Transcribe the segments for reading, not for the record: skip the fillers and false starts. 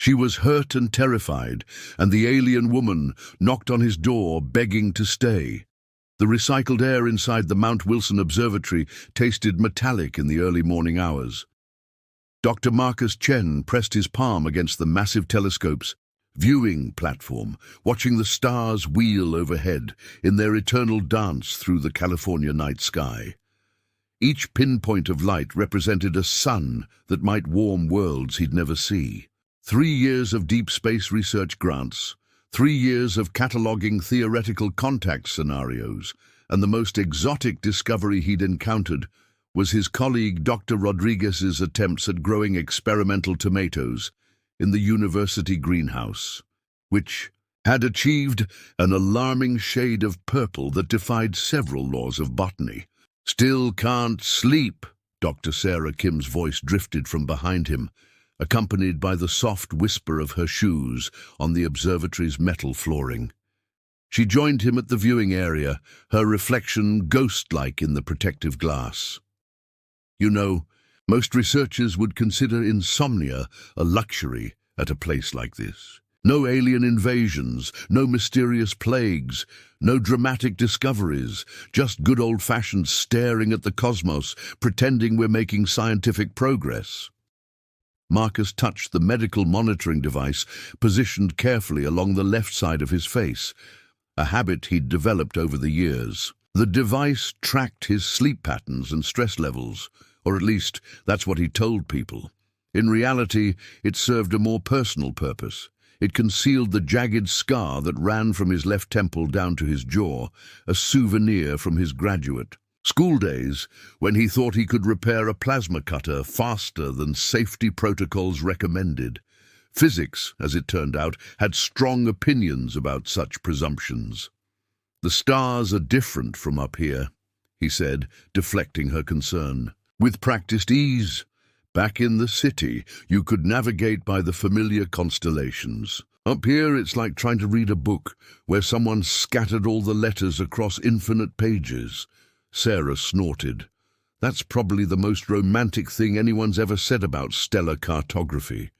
She was hurt and terrified, and the alien woman knocked on his door, begging to stay. The recycled air inside the Mount Wilson Observatory tasted metallic in the early morning hours. Dr. Marcus Chen pressed his palm against the massive telescope's viewing platform, watching the stars wheel overhead in their eternal dance through the California night sky. Each pinpoint of light represented a sun that might warm worlds he'd never see. 3 years of deep space research grants, 3 years of cataloging theoretical contact scenarios, and the most exotic discovery he'd encountered was his colleague Dr. Rodriguez's attempts at growing experimental tomatoes in the university greenhouse, which had achieved an alarming shade of purple that defied several laws of botany. "Still can't sleep," Dr. Sarah Kim's voice drifted from behind him, accompanied by the soft whisper of her shoes on the observatory's metal flooring. She joined him at the viewing area, her reflection ghost-like in the protective glass. "You know, most researchers would consider insomnia a luxury at a place like this. No alien invasions, no mysterious plagues, no dramatic discoveries, just good old-fashioned staring at the cosmos, pretending we're making scientific progress." Marcus touched the medical monitoring device, positioned carefully along the left side of his face, a habit he'd developed over the years. The device tracked his sleep patterns and stress levels, or at least that's what he told people. In reality, it served a more personal purpose. It concealed the jagged scar that ran from his left temple down to his jaw, a souvenir from his graduate school days, when he thought he could repair a plasma cutter faster than safety protocols recommended. Physics, as it turned out, had strong opinions about such presumptions. "The stars are different from up here," he said, deflecting her concern. "With practiced ease, back in the city, you could navigate by the familiar constellations. Up here, it's like trying to read a book where someone scattered all the letters across infinite pages." Sarah snorted. "That's probably the most romantic thing anyone's ever said about stellar cartography.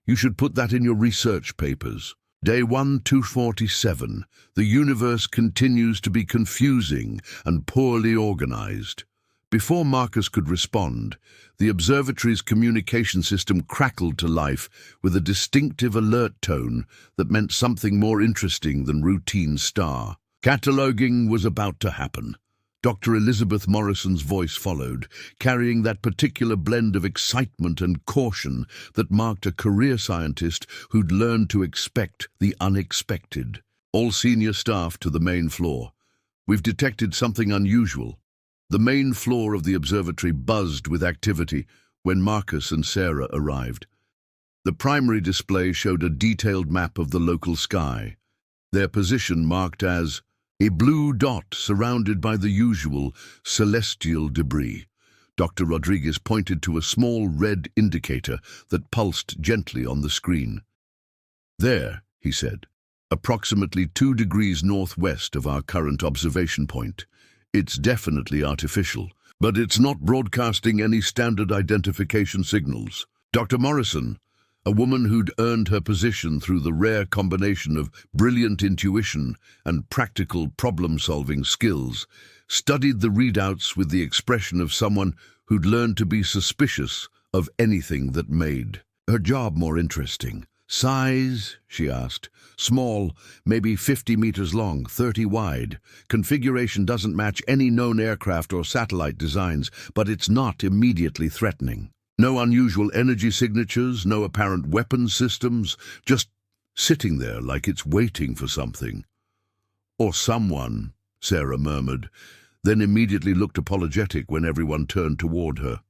You should put that in your research papers." Day 1247. The universe continues to be confusing and poorly organized. Before Marcus could respond, the observatory's communication system crackled to life with a distinctive alert tone that meant something more interesting than routine star. Cataloging was about to happen. Dr. Elizabeth Morrison's voice followed, carrying that particular blend of excitement and caution that marked a career scientist who'd learned to expect the unexpected. "All senior staff to the main floor. We've detected something unusual." The main floor of the observatory buzzed with activity when Marcus and Sarah arrived. The primary display showed a detailed map of the local sky, their position marked as a blue dot surrounded by the usual celestial debris. Dr. Rodriguez pointed to a small red indicator that pulsed gently on the screen. "There," he said, "approximately 2 degrees northwest of our current observation point. It's definitely artificial, but it's not broadcasting any standard identification signals." Dr. Morrison, a woman who'd earned her position through the rare combination of brilliant intuition and practical problem-solving skills, studied the readouts with the expression of someone who'd learned to be suspicious of anything that made her job more interesting. "Size?" she asked. "Small, maybe 50 meters long, 30 wide. Configuration doesn't match any known aircraft or satellite designs, but it's not immediately threatening. No unusual energy signatures, no apparent weapons systems, just sitting there like it's waiting for something." "Or someone," Sarah murmured, then immediately looked apologetic when everyone turned toward her.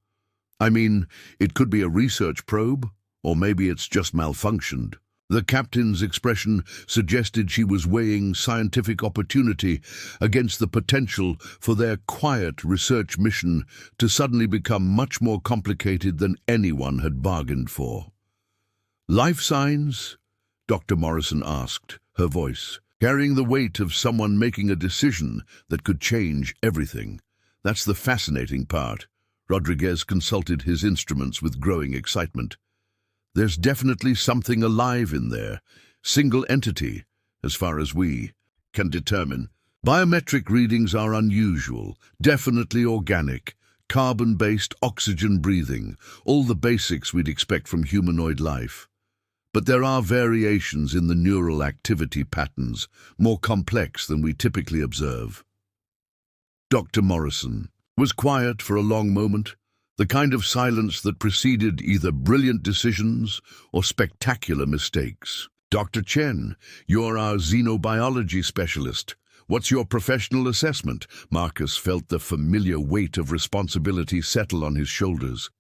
"I mean, it could be a research probe, or maybe it's just malfunctioned." The captain's expression suggested she was weighing scientific opportunity against the potential for their quiet research mission to suddenly become much more complicated than anyone had bargained for. "Life signs?" Dr. Morrison asked, her voice carrying the weight of someone making a decision that could change everything. "That's the fascinating part." Rodriguez consulted his instruments with growing excitement. There's definitely something alive in there. Single entity, as far as we can determine. Biometric readings are unusual, definitely organic, carbon-based oxygen breathing, all the basics we'd expect from humanoid life. But there are variations in the neural activity patterns, more complex than we typically observe. Dr. Morrison was quiet for a long moment, the kind of silence that preceded either brilliant decisions or spectacular mistakes. Dr. Chen, you're our xenobiology specialist. What's your professional assessment? Marcus felt the familiar weight of responsibility settle on his shoulders.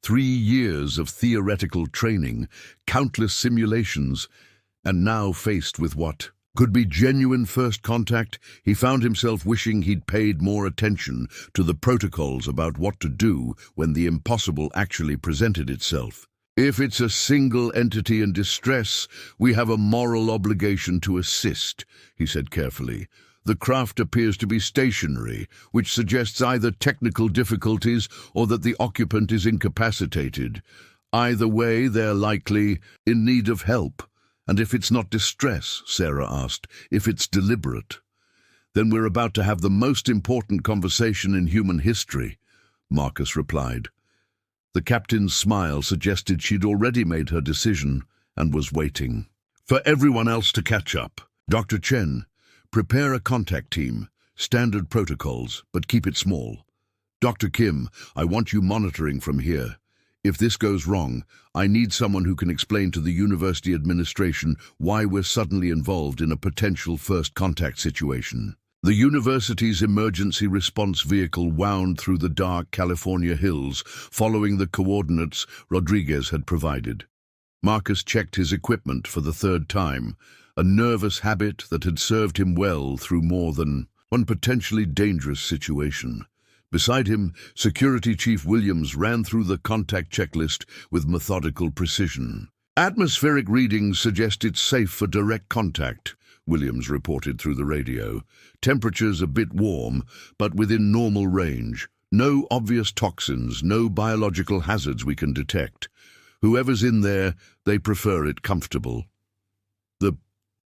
3 years of theoretical training, countless simulations, and now faced with what could be genuine first contact, he found himself wishing he'd paid more attention to the protocols about what to do when the impossible actually presented itself. If it's a single entity in distress, we have a moral obligation to assist, he said carefully. The craft appears to be stationary, which suggests either technical difficulties or that the occupant is incapacitated. Either way, they're likely in need of help. And if it's not distress, Sarah asked, if it's deliberate, then we're about to have the most important conversation in human history, Marcus replied. The captain's smile suggested she'd already made her decision and was waiting for everyone else to catch up. Dr. Chen, prepare a contact team, standard protocols, but keep it small. Dr. Kim, I want you monitoring from here. If this goes wrong, I need someone who can explain to the university administration why we're suddenly involved in a potential first contact situation. The university's emergency response vehicle wound through the dark California hills, following the coordinates Rodriguez had provided. Marcus checked his equipment for the 3rd time, a nervous habit that had served him well through more than one potentially dangerous situation. Beside him, Security Chief Williams ran through the contact checklist with methodical precision. Atmospheric readings suggest it's safe for direct contact, Williams reported through the radio. Temperatures a bit warm, but within normal range. No obvious toxins, no biological hazards we can detect. Whoever's in there, they prefer it comfortable. The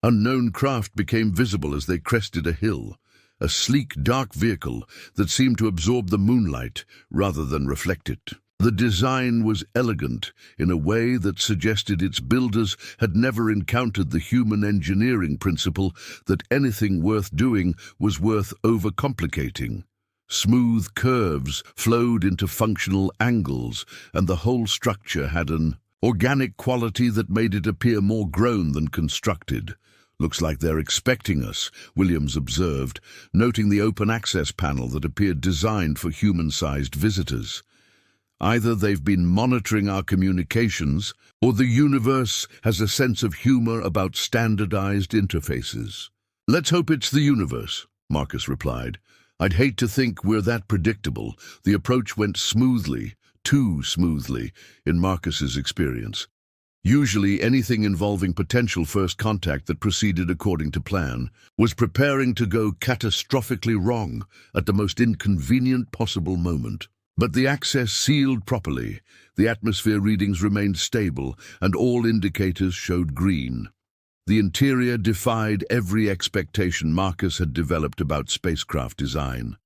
unknown craft became visible as they crested a hill. A sleek, dark vehicle that seemed to absorb the moonlight rather than reflect it. The design was elegant in a way that suggested its builders had never encountered the human engineering principle that anything worth doing was worth overcomplicating. Smooth curves flowed into functional angles, and the whole structure had an organic quality that made it appear more grown than constructed. Looks like they're expecting us, Williams observed, noting the open access panel that appeared designed for human-sized visitors. Either they've been monitoring our communications, or the universe has a sense of humor about standardized interfaces. Let's hope it's the universe, Marcus replied. I'd hate to think we're that predictable. The approach went smoothly, too smoothly, in Marcus's experience. Usually anything involving potential first contact that proceeded according to plan was preparing to go catastrophically wrong at the most inconvenient possible moment. But the access sealed properly, the atmosphere readings remained stable, and all indicators showed green. The interior defied every expectation Marcus had developed about spacecraft design.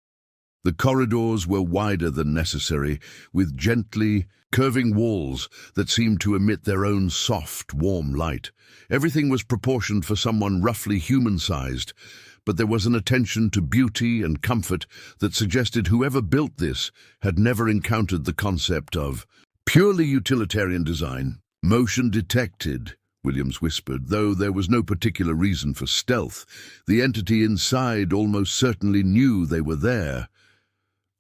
The corridors were wider than necessary, with gently curving walls that seemed to emit their own soft, warm light. Everything was proportioned for someone roughly human-sized, but there was an attention to beauty and comfort that suggested whoever built this had never encountered the concept of purely utilitarian design. Motion detected, Williams whispered, though there was no particular reason for stealth. The entity inside almost certainly knew they were there.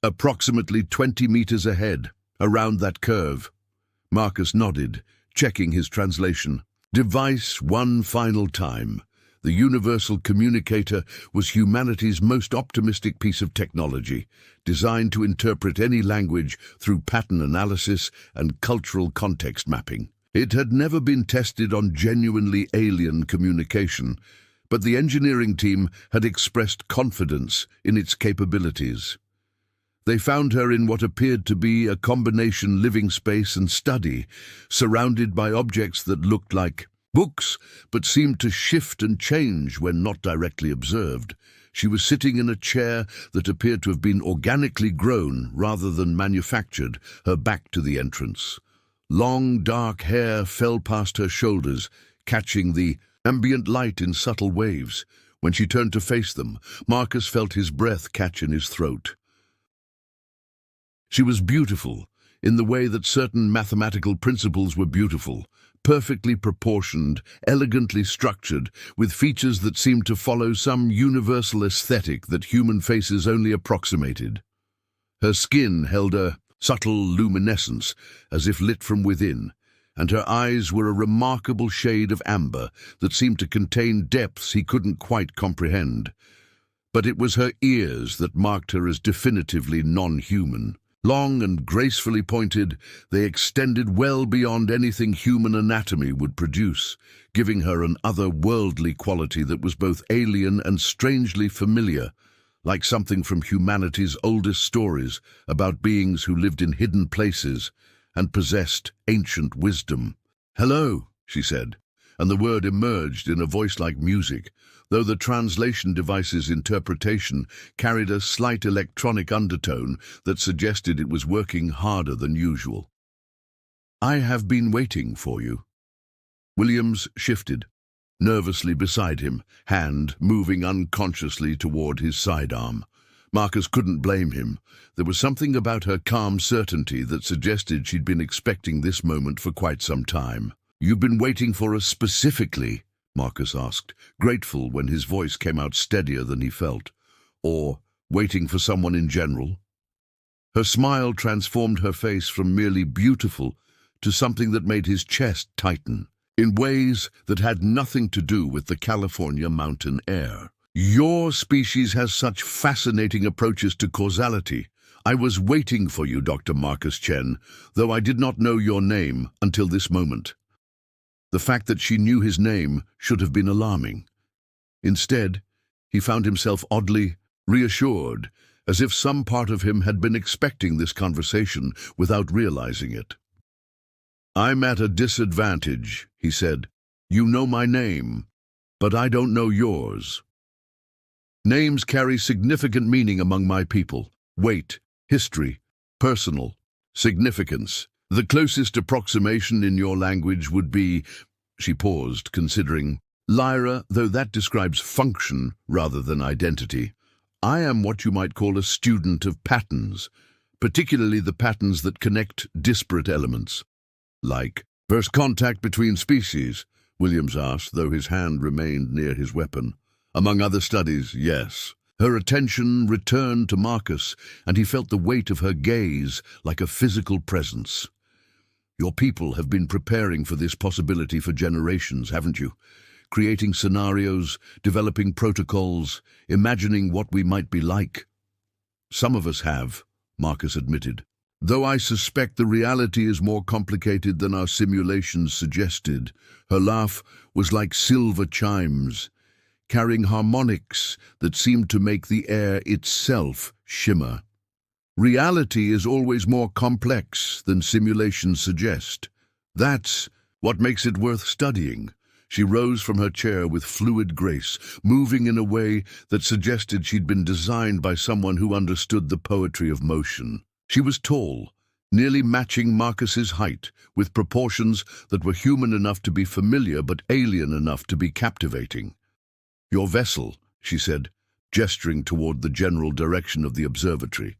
Approximately 20 meters ahead, around that curve. Marcus nodded, checking his translation. Device one final time. The universal communicator was humanity's most optimistic piece of technology, designed to interpret any language through pattern analysis and cultural context mapping. It had never been tested on genuinely alien communication, but the engineering team had expressed confidence in its capabilities. They found her in what appeared to be a combination living space and study, surrounded by objects that looked like books, but seemed to shift and change when not directly observed. She was sitting in a chair that appeared to have been organically grown rather than manufactured, her back to the entrance. Long, dark hair fell past her shoulders, catching the ambient light in subtle waves. When she turned to face them, Marcus felt his breath catch in his throat. She was beautiful, in the way that certain mathematical principles were beautiful, perfectly proportioned, elegantly structured, with features that seemed to follow some universal aesthetic that human faces only approximated. Her skin held a subtle luminescence, as if lit from within, and her eyes were a remarkable shade of amber that seemed to contain depths he couldn't quite comprehend. But it was her ears that marked her as definitively non-human. Long and gracefully pointed, they extended well beyond anything human anatomy would produce, giving her an otherworldly quality that was both alien and strangely familiar, like something from humanity's oldest stories about beings who lived in hidden places and possessed ancient wisdom. "Hello," she said, and the word emerged in a voice like music, though the translation device's interpretation carried a slight electronic undertone that suggested it was working harder than usual. "I have been waiting for you." Williams shifted, nervously beside him, hand moving unconsciously toward his sidearm. Marcus couldn't blame him. There was something about her calm certainty that suggested she'd been expecting this moment for quite some time. "You've been waiting for us specifically?" Marcus asked, grateful when his voice came out steadier than he felt. "Or waiting for someone in general?" Her smile transformed her face from merely beautiful to something that made his chest tighten, in ways that had nothing to do with the California mountain air. "Your species has such fascinating approaches to causality. I was waiting for you, Dr. Marcus Chen, though I did not know your name until this moment." The fact that she knew his name should have been alarming. Instead, he found himself oddly reassured, as if some part of him had been expecting this conversation without realizing it. "I'm at a disadvantage," he said. "You know my name, but I don't know yours. Names carry significant meaning among my people. Weight, history, personal significance. The closest approximation in your language would be," she paused, considering, "Lyra, though that describes function rather than identity. I am what you might call a student of patterns, particularly the patterns that connect disparate elements." "Like first contact between species?" Williams asked, though his hand remained near his weapon. "Among other studies, yes." Her attention returned to Marcus, and he felt the weight of her gaze like a physical presence. "Your people have been preparing for this possibility for generations, haven't you? Creating scenarios, developing protocols, imagining what we might be like." "Some of us have," Marcus admitted, "though I suspect the reality is more complicated than our simulations suggested." Her laugh was like silver chimes, carrying harmonics that seemed to make the air itself shimmer. "Reality is always more complex than simulations suggest. That's what makes it worth studying." She rose from her chair with fluid grace, moving in a way that suggested she'd been designed by someone who understood the poetry of motion. She was tall, nearly matching Marcus's height, with proportions that were human enough to be familiar but alien enough to be captivating. "Your vessel," she said, gesturing toward the general direction of the observatory,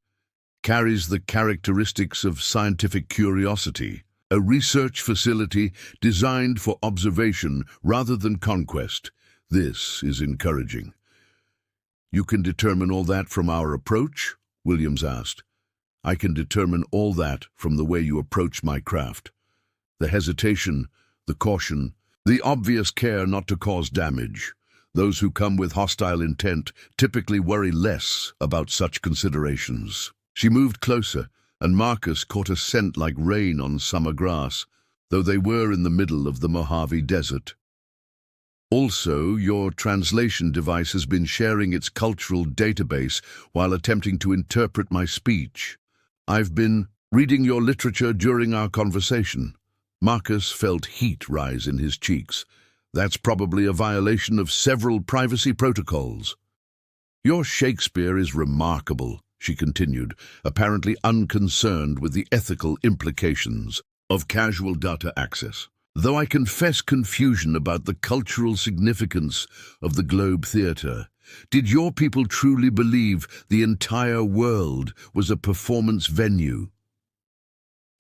"carries the characteristics of scientific curiosity, a research facility designed for observation rather than conquest. This is encouraging." "You can determine all that from our approach?" Williams asked. "I can determine all that from the way you approach my craft. The hesitation, the caution, the obvious care not to cause damage. Those who come with hostile intent typically worry less about such considerations." She moved closer, and Marcus caught a scent like rain on summer grass, though they were in the middle of the Mojave Desert. Also, your translation device has been sharing its cultural database while attempting to interpret my speech. I've been reading your literature during our conversation. Marcus felt heat rise in his cheeks. That's probably a violation of several privacy protocols. Your Shakespeare is remarkable, she continued, apparently unconcerned with the ethical implications of casual data access. Though I confess confusion about the cultural significance of the Globe Theatre, did your people truly believe the entire world was a performance venue?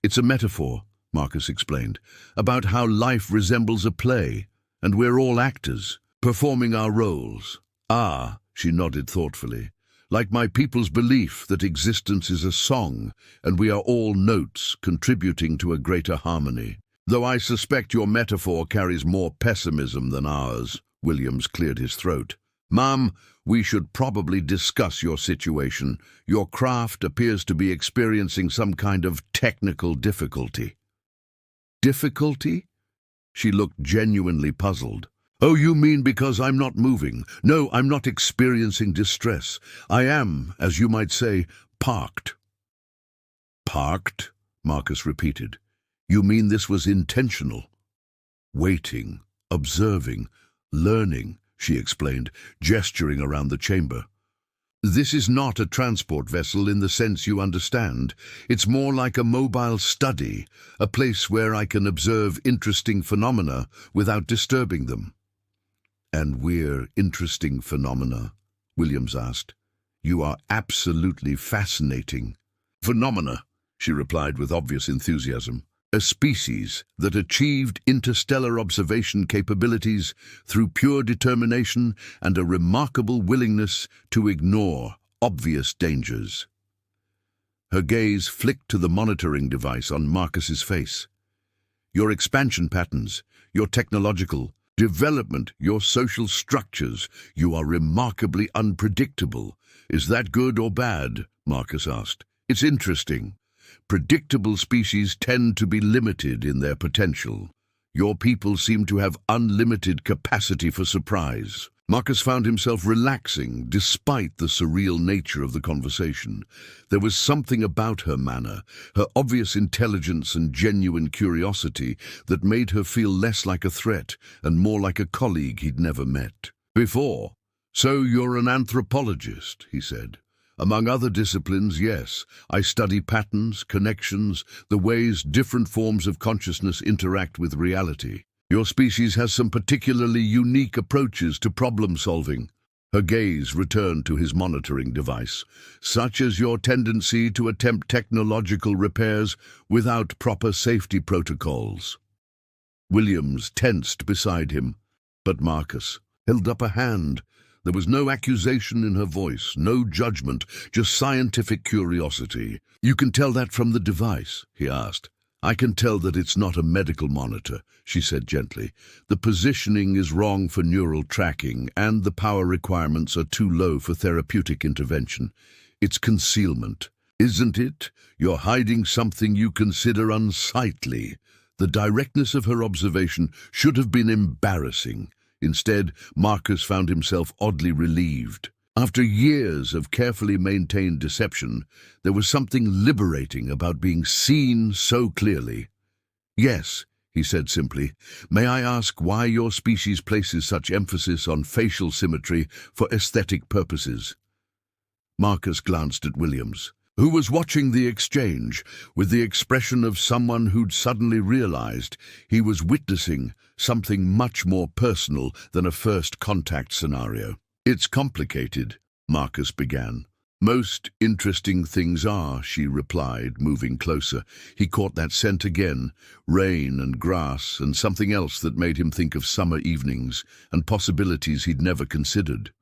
It's a metaphor, Marcus explained, about how life resembles a play, and we're all actors, performing our roles. Ah, she nodded thoughtfully, like my people's belief that existence is a song, and we are all notes contributing to a greater harmony. Though I suspect your metaphor carries more pessimism than ours, Williams cleared his throat. Ma'am, we should probably discuss your situation. Your craft appears to be experiencing some kind of technical difficulty. Difficulty? She looked genuinely puzzled. Oh, you mean because I'm not moving? No, I'm not experiencing distress. I am, as you might say, parked. Parked? Marcus repeated. You mean this was intentional? Waiting, observing, learning, she explained, gesturing around the chamber. This is not a transport vessel in the sense you understand. It's more like a mobile study, a place where I can observe interesting phenomena without disturbing them. And we're interesting phenomena? Williams asked. You are absolutely fascinating. Phenomena, she replied with obvious enthusiasm. A species that achieved interstellar observation capabilities through pure determination and a remarkable willingness to ignore obvious dangers. Her gaze flicked to the monitoring device on Marcus's face. Your expansion patterns, your technological development, your social structures, you are remarkably unpredictable. Is that good or bad? Marcus asked. It's interesting. Predictable species tend to be limited in their potential. Your people seem to have unlimited capacity for surprise. Marcus found himself relaxing despite the surreal nature of the conversation. There was something about her manner, her obvious intelligence and genuine curiosity that made her feel less like a threat and more like a colleague he'd never met before. So you're an anthropologist, he said. Among other disciplines, yes, I study patterns, connections, the ways different forms of consciousness interact with reality. Your species has some particularly unique approaches to problem solving. Her gaze returned to his monitoring device, such as your tendency to attempt technological repairs without proper safety protocols. Williams tensed beside him, but Marcus held up a hand. There was no accusation in her voice, no judgment, just scientific curiosity. You can tell that from the device, he asked. I can tell that it's not a medical monitor, she said gently. The positioning is wrong for neural tracking, and the power requirements are too low for therapeutic intervention. It's concealment, isn't it? You're hiding something you consider unsightly. The directness of her observation should have been embarrassing. Instead, Marcus found himself oddly relieved. After years of carefully maintained deception, there was something liberating about being seen so clearly. Yes, he said simply. May I ask why your species places such emphasis on facial symmetry for aesthetic purposes? Marcus glanced at Williams, who was watching the exchange with the expression of someone who'd suddenly realized he was witnessing something much more personal than a first contact scenario. It's complicated, Marcus began. Most interesting things are, she replied, moving closer. He caught that scent again, rain and grass and something else that made him think of summer evenings and possibilities he'd never considered.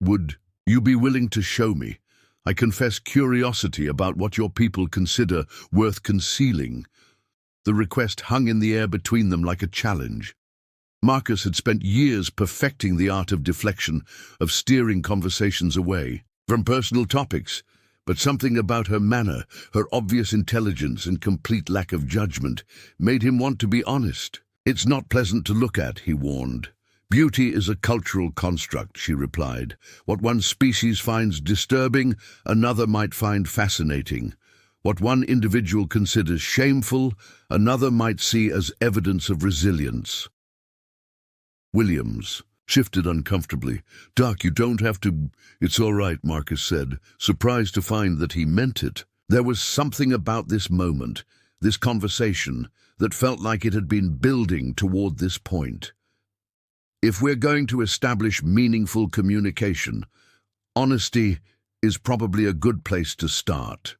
Would you be willing to show me? I confess curiosity about what your people consider worth concealing. The request hung in the air between them like a challenge. Marcus had spent years perfecting the art of deflection, of steering conversations away from personal topics, but something about her manner, her obvious intelligence and complete lack of judgment, made him want to be honest. "It's not pleasant to look at," he warned. "Beauty is a cultural construct," she replied. "What one species finds disturbing, another might find fascinating. What one individual considers shameful, another might see as evidence of resilience." Williams shifted uncomfortably. "Doc, you don't have to—" "It's all right," Marcus said, surprised to find that he meant it. There was something about this moment, this conversation, that felt like it had been building toward this point. If we're going to establish meaningful communication, honesty is probably a good place to start.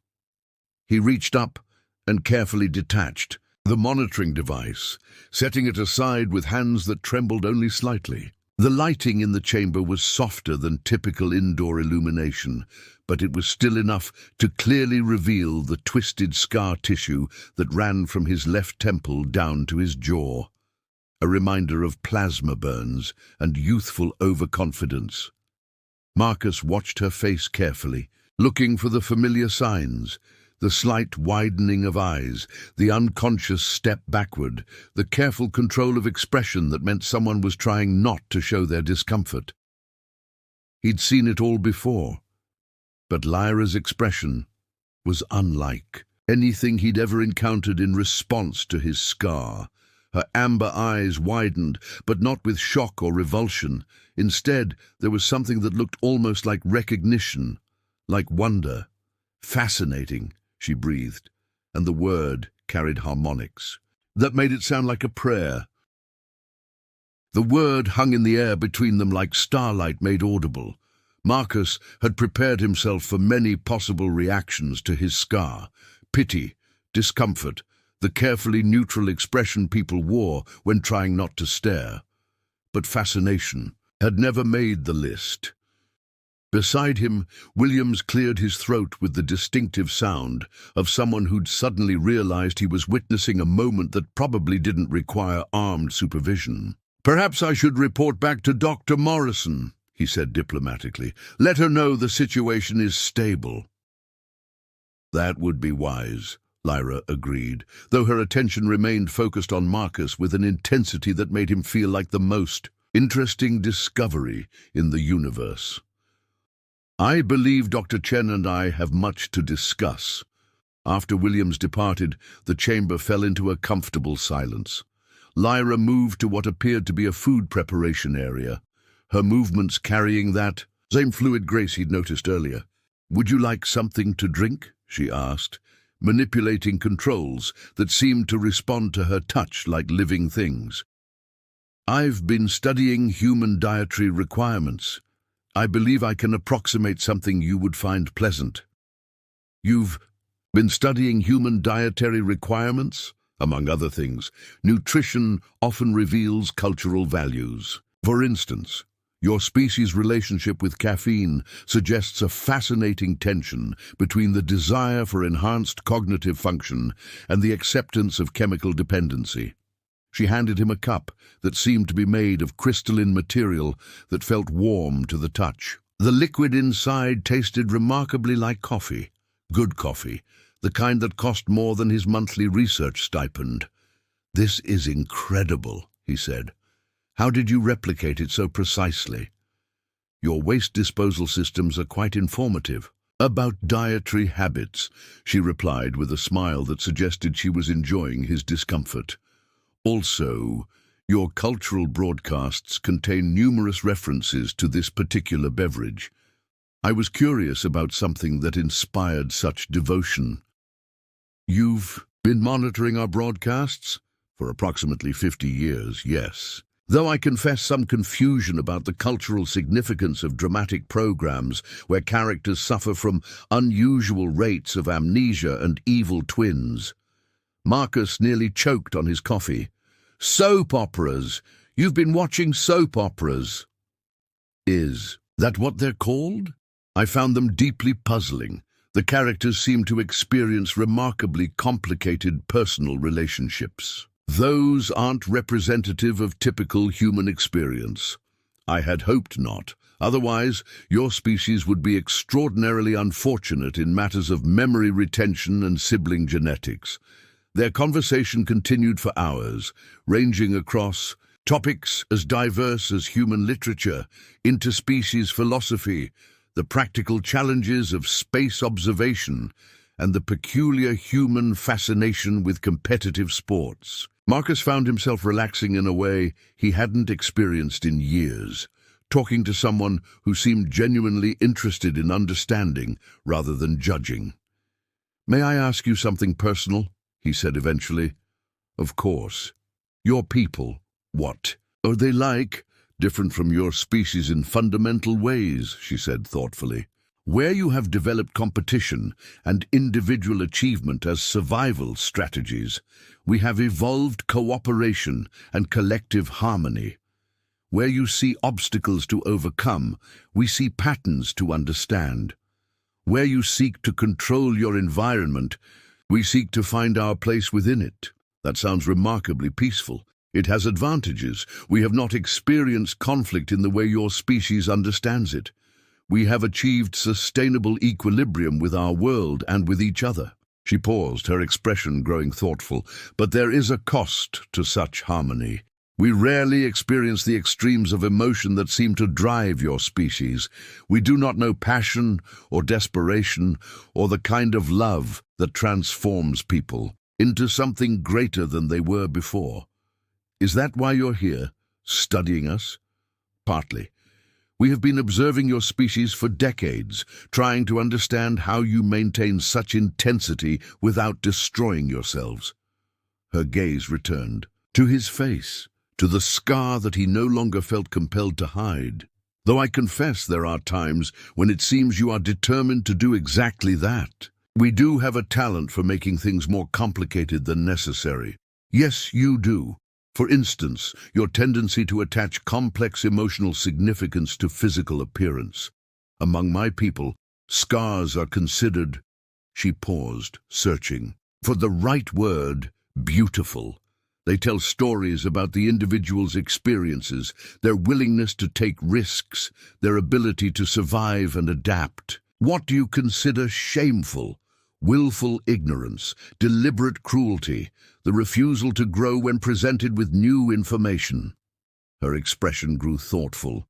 He reached up and carefully detached the monitoring device, setting it aside with hands that trembled only slightly. The lighting in the chamber was softer than typical indoor illumination, but it was still enough to clearly reveal the twisted scar tissue that ran from his left temple down to his jaw, a reminder of plasma burns and youthful overconfidence. Marcus watched her face carefully, looking for the familiar signs, the slight widening of eyes, the unconscious step backward, the careful control of expression that meant someone was trying not to show their discomfort. He'd seen it all before, but Lyra's expression was unlike anything he'd ever encountered in response to his scar. Her amber eyes widened, but not with shock or revulsion. Instead, there was something that looked almost like recognition, like wonder. "Fascinating," she breathed, and the word carried harmonics that made it sound like a prayer. The word hung in the air between them like starlight made audible. Marcus had prepared himself for many possible reactions to his scar: pity, discomfort, the carefully neutral expression people wore when trying not to stare. But fascination had never made the list. Beside him, Williams cleared his throat with the distinctive sound of someone who'd suddenly realized he was witnessing a moment that probably didn't require armed supervision. "Perhaps I should report back to Dr. Morrison," he said diplomatically. "Let her know the situation is stable." "That would be wise," Lyra agreed, though her attention remained focused on Marcus with an intensity that made him feel like the most interesting discovery in the universe. "I believe Dr. Chen and I have much to discuss." After Williams departed, the chamber fell into a comfortable silence. Lyra moved to what appeared to be a food preparation area, her movements carrying that same fluid grace he'd noticed earlier. "Would you like something to drink?" she asked, manipulating controls that seemed to respond to her touch like living things. "I've been studying human dietary requirements. I believe I can approximate something you would find pleasant." "You've been studying human dietary requirements?" "Among other things, nutrition often reveals cultural values. For instance, your species' relationship with caffeine suggests a fascinating tension between the desire for enhanced cognitive function and the acceptance of chemical dependency." She handed him a cup that seemed to be made of crystalline material that felt warm to the touch. The liquid inside tasted remarkably like coffee, good coffee, the kind that cost more than his monthly research stipend. "This is incredible," he said. "How did you replicate it so precisely?" "Your waste disposal systems are quite informative." "About dietary habits," she replied with a smile that suggested she was enjoying his discomfort. "Also, your cultural broadcasts contain numerous references to this particular beverage. I was curious about something that inspired such devotion." "You've been monitoring our broadcasts?" "For approximately 50 years, yes. Though I confess some confusion about the cultural significance of dramatic programs where characters suffer from unusual rates of amnesia and evil twins." Marcus nearly choked on his coffee. "Soap operas! You've been watching soap operas." "Is that what they're called?" "I found them deeply puzzling. The characters seem to experience remarkably complicated personal relationships. Those aren't representative of typical human experience." "I had hoped not. Otherwise, your species would be extraordinarily unfortunate in matters of memory retention and sibling genetics. Their conversation continued for hours, ranging across topics as diverse as human literature, interspecies philosophy, the practical challenges of space observation, and the peculiar human fascination with competitive sports. Marcus found himself relaxing in a way he hadn't experienced in years, talking to someone who seemed genuinely interested in understanding rather than judging. "May I ask you something personal?" he said eventually. "Of course. Your people, what are they like? Different from your species in fundamental ways," she said thoughtfully. "Where you have developed competition and individual achievement as survival strategies, we have evolved cooperation and collective harmony. Where you see obstacles to overcome, we see patterns to understand. Where you seek to control your environment, we seek to find our place within it." That sounds remarkably peaceful. It has advantages. We have not experienced conflict in the way your species understands it. We have achieved sustainable equilibrium with our world and with each other. She paused, her expression growing thoughtful. "But there is a cost to such harmony. We rarely experience the extremes of emotion that seem to drive your species. We do not know passion or desperation or the kind of love that transforms people into something greater than they were before. Is that why you're here, studying us?" "Partly. We have been observing your species for decades, trying to understand how you maintain such intensity without destroying yourselves." Her gaze returned to his face, to the scar that he no longer felt compelled to hide. "Though I confess there are times when it seems you are determined to do exactly that. We do have a talent for making things more complicated than necessary." "Yes, you do. For instance, your tendency to attach complex emotional significance to physical appearance. Among my people, scars are considered—" She paused, searching for the right word, "beautiful." They tell stories about the individual's experiences, their willingness to take risks, their ability to survive and adapt. What do you consider shameful? Willful ignorance, deliberate cruelty, the refusal to grow when presented with new information. Her expression grew thoughtful.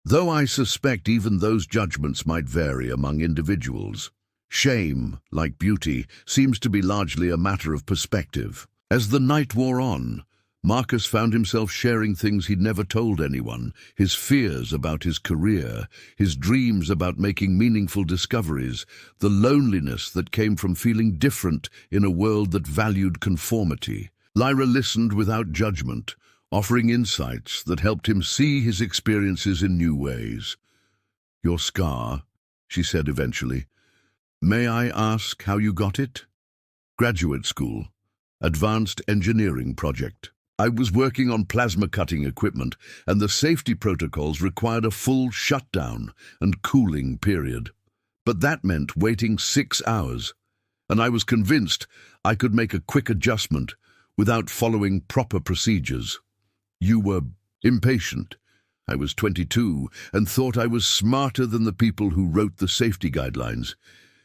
"Though I suspect even those judgments might vary among individuals. Shame, like beauty, seems to be largely a matter of perspective." As the night wore on, Marcus found himself sharing things he'd never told anyone, his fears about his career, his dreams about making meaningful discoveries, the loneliness that came from feeling different in a world that valued conformity. Lyra listened without judgment, offering insights that helped him see his experiences in new ways. "Your scar," she said eventually. "May I ask how you got it?" "Graduate school. Advanced engineering project. I was working on plasma cutting equipment, and the safety protocols required a full shutdown and cooling period. But that meant waiting 6 hours, and I was convinced I could make a quick adjustment without following proper procedures. You were impatient. I was 22 and thought I was smarter than the people who wrote the safety guidelines.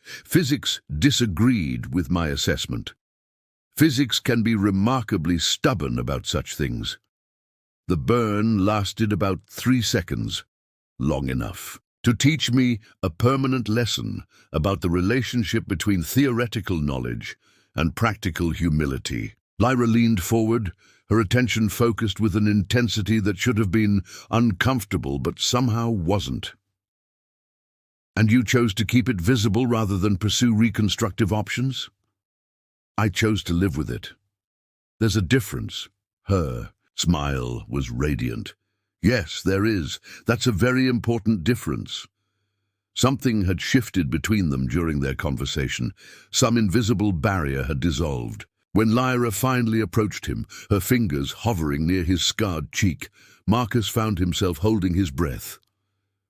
Physics disagreed with my assessment. Physics can be remarkably stubborn about such things. The burn lasted about 3 seconds, long enough to teach me a permanent lesson about the relationship between theoretical knowledge and practical humility." Lyra leaned forward, her attention focused with an intensity that should have been uncomfortable but somehow wasn't. "And you chose to keep it visible rather than pursue reconstructive options?" "I chose to live with it. There's a difference." Her smile was radiant. "Yes, there is. That's a very important difference." Something had shifted between them during their conversation. Some invisible barrier had dissolved. When Lyra finally approached him, her fingers hovering near his scarred cheek, Marcus found himself holding his breath.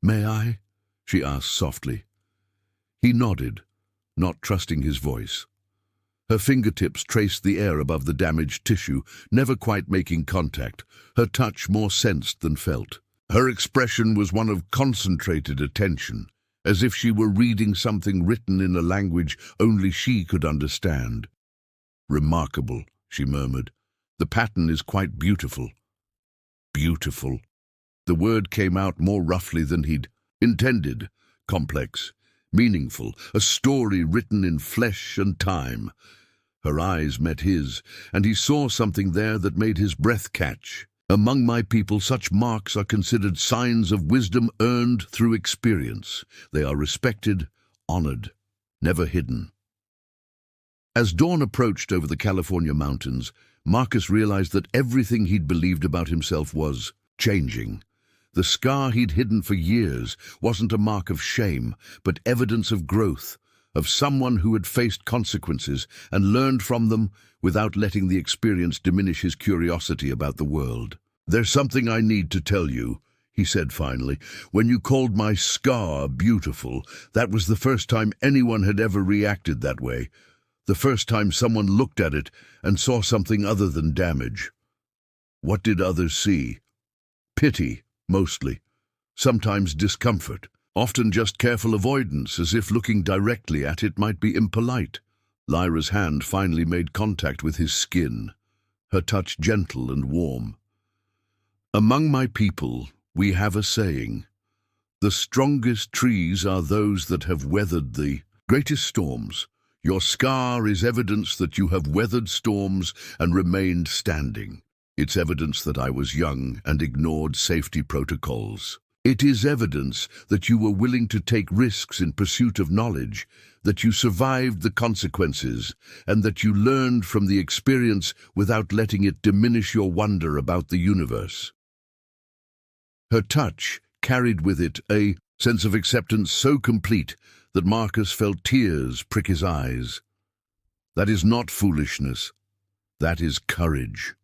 "May I?" she asked softly. He nodded, not trusting his voice. Her fingertips traced the air above the damaged tissue, never quite making contact, her touch more sensed than felt. Her expression was one of concentrated attention, as if she were reading something written in a language only she could understand. Remarkable, she murmured. The pattern is quite beautiful. Beautiful. The word came out more roughly than he'd intended. Complex, meaningful, a story written in flesh and time. Her eyes met his, and he saw something there that made his breath catch. Among my people, such marks are considered signs of wisdom earned through experience. They are respected, honored, never hidden. As dawn approached over the California mountains, Marcus realized that everything he'd believed about himself was changing. The scar he'd hidden for years wasn't a mark of shame, but evidence of growth, of someone who had faced consequences and learned from them without letting the experience diminish his curiosity about the world. "There's something I need to tell you," he said finally. "When you called my scar beautiful, that was the first time anyone had ever reacted that way. The first time someone looked at it and saw something other than damage. What did others see? Pity, mostly. Sometimes discomfort. Often just careful avoidance, as if looking directly at it might be impolite." Lyra's hand finally made contact with his skin, her touch gentle and warm. "Among my people, we have a saying. The strongest trees are those that have weathered the greatest storms. Your scar is evidence that you have weathered storms and remained standing. It's evidence that I was young and ignored safety protocols. It is evidence that you were willing to take risks in pursuit of knowledge, that you survived the consequences, and that you learned from the experience without letting it diminish your wonder about the universe." Her touch carried with it a sense of acceptance so complete that Marcus felt tears prick his eyes. That is not foolishness. That is courage.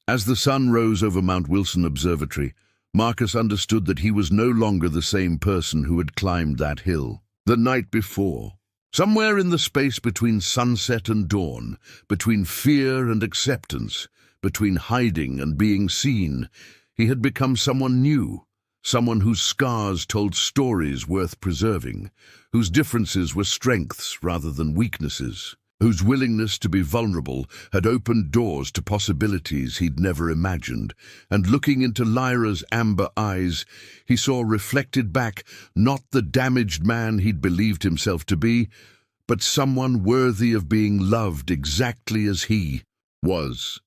As the sun rose over Mount Wilson Observatory, Marcus understood that he was no longer the same person who had climbed that hill the night before. Somewhere in the space between sunset and dawn, between fear and acceptance, between hiding and being seen, he had become someone new, someone whose scars told stories worth preserving, whose differences were strengths rather than weaknesses, whose willingness to be vulnerable had opened doors to possibilities he'd never imagined. And looking into Lyra's amber eyes, he saw reflected back not the damaged man he'd believed himself to be, but someone worthy of being loved exactly as he was.